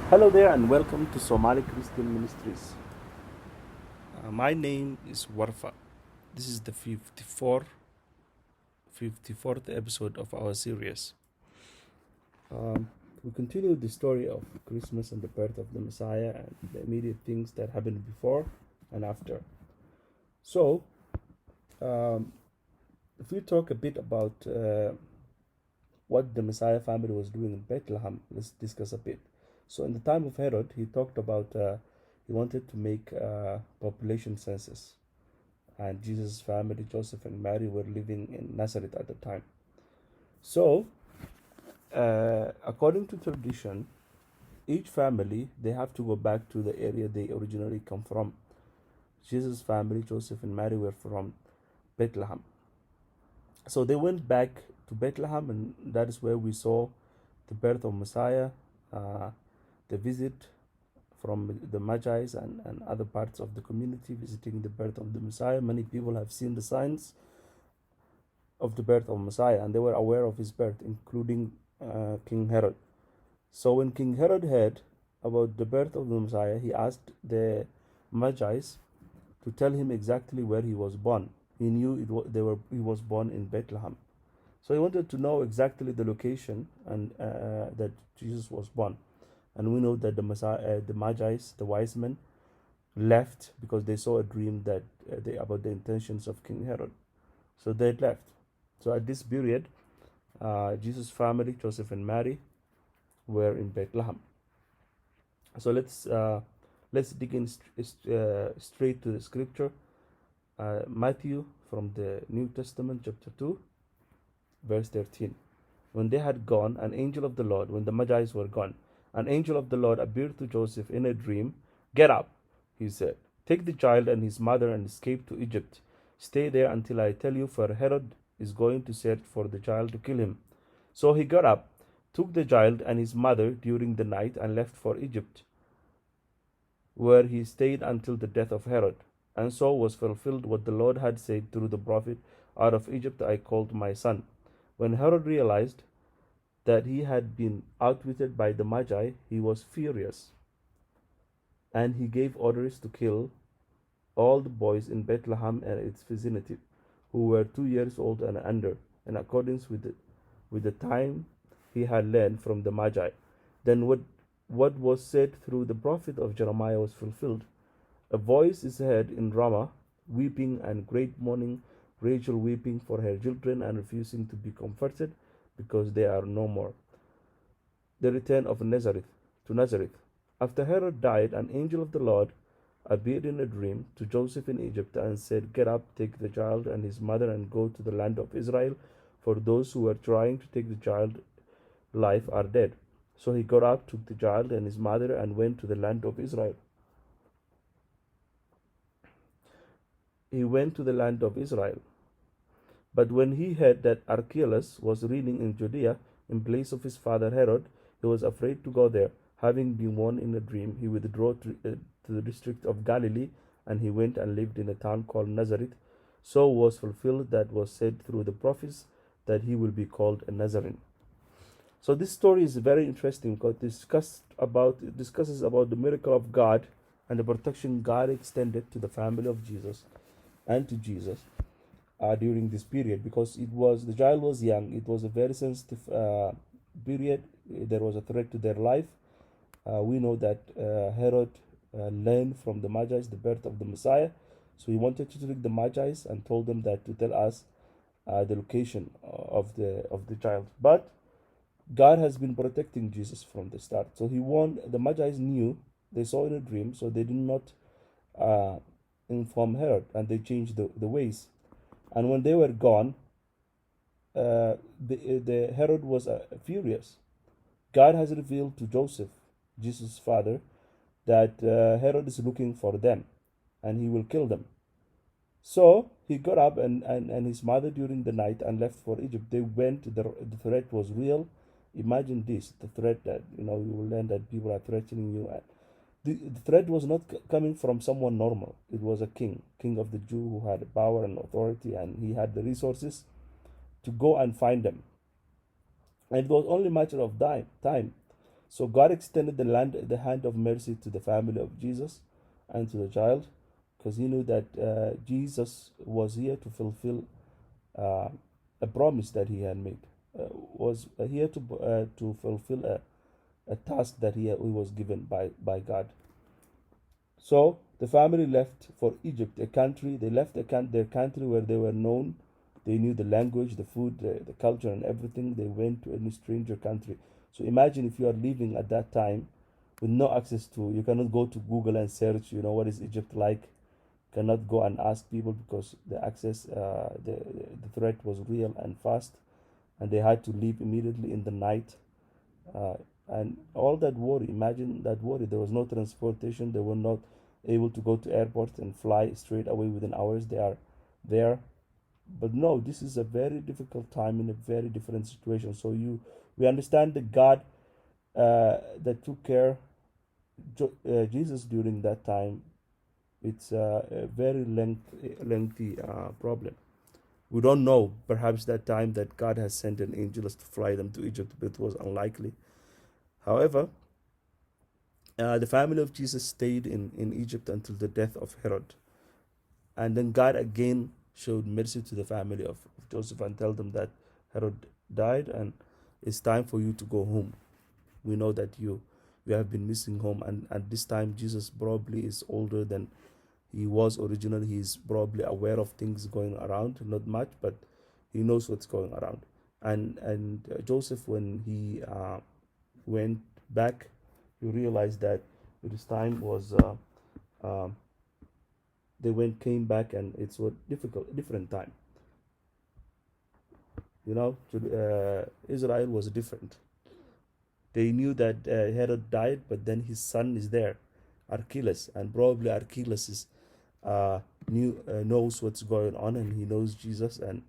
Hello there, and welcome to Somali Christian Ministries. My name is Warfa. This is the 54th episode of our series. We continue the story of Christmas and the birth of the Messiah and the immediate things that happened before and after. So, um, if we talk a bit about what the Messiah family was doing in Bethlehem, let's discuss a bit. So, in the time of Herod, he talked about he wanted to make a population census, and Jesus' family, Joseph and Mary, were living in Nazareth at the time. So, according to tradition, each family they have to go back to the area they originally come from. Jesus' family, Joseph and Mary, were from Bethlehem. So they went back to Bethlehem, and that is where we saw the birth of Messiah, uh, the visit from the Magi's and other parts of the community visiting the birth of the Messiah. Many people have seen the signs of the birth of Messiah, and they were aware of his birth, including King Herod. So when King Herod heard about the birth of the Messiah, he asked the Magi's to tell him exactly where he was born. He knew he was born in Bethlehem. So he wanted to know exactly the location and that Jesus was born. And we know that the Messiah, the Magi's, the wise men, left because they saw a dream that about the intentions of King Herod. So they left. So at this period, Jesus' family, Joseph and Mary, were in Bethlehem. So let's dig in straight to the scripture. Matthew from the New Testament, chapter 2, verse 13. When they had gone, an angel of the Lord, when the Magi's were gone, an angel of the Lord appeared to Joseph in a dream. Get up, he said. Take the child and his mother and escape to Egypt. Stay there until I tell you, for Herod is going to search for the child to kill him. So he got up, took the child and his mother during the night, and left for Egypt, where he stayed until the death of Herod. And so was fulfilled what the Lord had said through the prophet, out of Egypt I called my son. When Herod realized that he had been outwitted by the Magi, he was furious, and he gave orders to kill all the boys in Bethlehem and its vicinity, who were 2 years old and under, in accordance with the time he had learned from the Magi. Then what was said through the prophet of Jeremiah was fulfilled. A voice is heard in Ramah, weeping and great mourning, Rachel weeping for her children and refusing to be comforted because they are no more. The return of Nazareth to Nazareth. After Herod died, an angel of the Lord appeared in a dream to Joseph in Egypt and said, Get up, take the child and his mother and go to the land of Israel, for those who were trying to take the child life are dead. So he got up, took the child and his mother, and went to the land of Israel. He went to the land of Israel. But when he heard that Archelaus was reigning in Judea in place of his father Herod, he was afraid to go there. Having been warned in a dream, he withdrew to the district of Galilee, and he went and lived in a town called Nazareth. So was fulfilled that was said through the prophets, that he will be called a Nazarene. So this story is very interesting because it discusses about the miracle of God and the protection God extended to the family of Jesus and to Jesus during this period, because the child was young. It was a very sensitive period. There was a threat to their life. We know that Herod learned from the Magi the birth of the Messiah, so he wanted to trick the Magi and told them that to tell us the location of the child. But God has been protecting Jesus from the start. So he warned the Magi, knew, they saw in a dream, so they did not uh, inform Herod, and they changed the ways. And when they were gone, the Herod was furious. God has revealed to Joseph, Jesus' father, that Herod is looking for them, and he will kill them. So he got up and his mother during the night and left for Egypt. They went. The threat was real. Imagine this: the threat that you will learn that people are threatening you. The threat was not coming from someone normal. It was a king of the Jew, who had power and authority, and he had the resources to go and find them. And it was only a matter of time. So God extended the hand of mercy to the family of Jesus and to the child, because he knew that Jesus was here to fulfill uh, a promise that he had made, was here to fulfill a task that he was given by God. So the family left for Egypt, a country. They left their country where they were known. They knew the language, the food, the culture, and everything. They went to a stranger country. So imagine if you are living at that time with no access to, you cannot go to Google and search, what is Egypt like. Cannot go and ask people because the access, the threat was real and fast, and they had to leave immediately in the night. Uh, and all that worry, imagine that worry. There was no transportation. They were not able to go to airport and fly straight away within hours. They are there. But no, this is a very difficult time in a very different situation. So we understand the God that took care Jesus during that time. It's a very lengthy problem. We don't know. Perhaps that time that God has sent an angel to fly them to Egypt, but it was unlikely. However, the family of Jesus stayed in Egypt until the death of Herod. And then God again showed mercy to the family of Joseph and told them that Herod died and it's time for you to go home. We know that you have been missing home, and at this time Jesus probably is older than he was originally. He's probably aware of things going around, not much, but he knows what's going around. And Joseph, when he went back, he realized that his time was came back, and it's a different time. Israel was different. They knew that Herod died, but then his son is there, Archelaus, and probably Archelaus is knows what's going on, and he knows Jesus and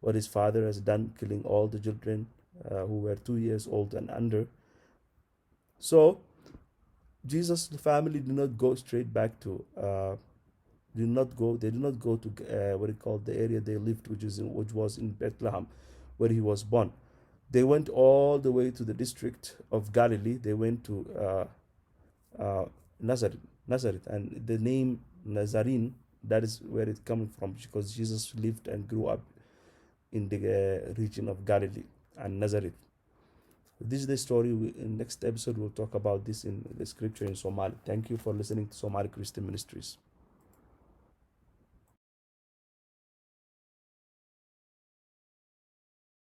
what his father has done, killing all the children who were 2 years old and under. So Jesus' family did not go straight back to. They did not go to what it called the area they lived, which was in Bethlehem, where he was born. They went all the way to the district of Galilee. They went to Nazareth, and the name Nazarene, that is where it's coming from, because Jesus lived and grew up in the region of Galilee and Nazareth. This is the story. In next episode, we'll talk about this in the scripture in Somali. Thank you for listening to Somali Christian Ministries.